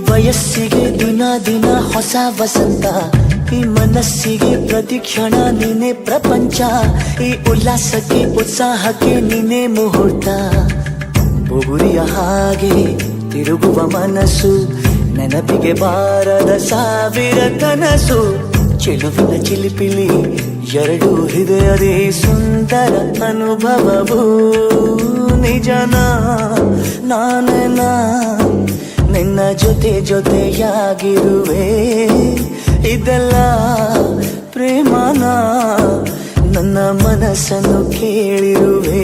ವಯಸ್ಸಿಗೆ ದಿನ ದಿನ ಹೊಸ ವಸಂತ, ಈ ಮನಸ್ಸಿಗೆ ಪ್ರತಿಕ್ಷಣ ನೀನೆ ಪ್ರಪಂಚ, ಈ ಉಲ್ಲಾಸಕ್ಕೆ ಉತ್ಸಾಹಕ್ಕೆ ನೀನೆ ಮುಹೂರ್ತ. ಬುಗುರಿಯ ಹಾಗೆ ತಿರುಗುವ ಮನಸ್ಸು, ನೆನಪಿಗೆ ಬಾರದ ಸಾವಿರ ಕನಸು. ಚೆಲುವಿನ ಚಿಲಿಪಿಲಿ ಎರಡು ಹೃದಯದೇ ಸುಂದರ ಅನುಭವವು. ನಿಜನ ನಾನ ನಿನ್ನ ಜೊತೆ ಜೊತೆಯಾಗಿರುವೆ, ಇದೆಲ್ಲ ಪ್ರೇಮನ ನನ್ನ ಮನಸ್ಸನ್ನು ಕೇಳಿರುವೆ.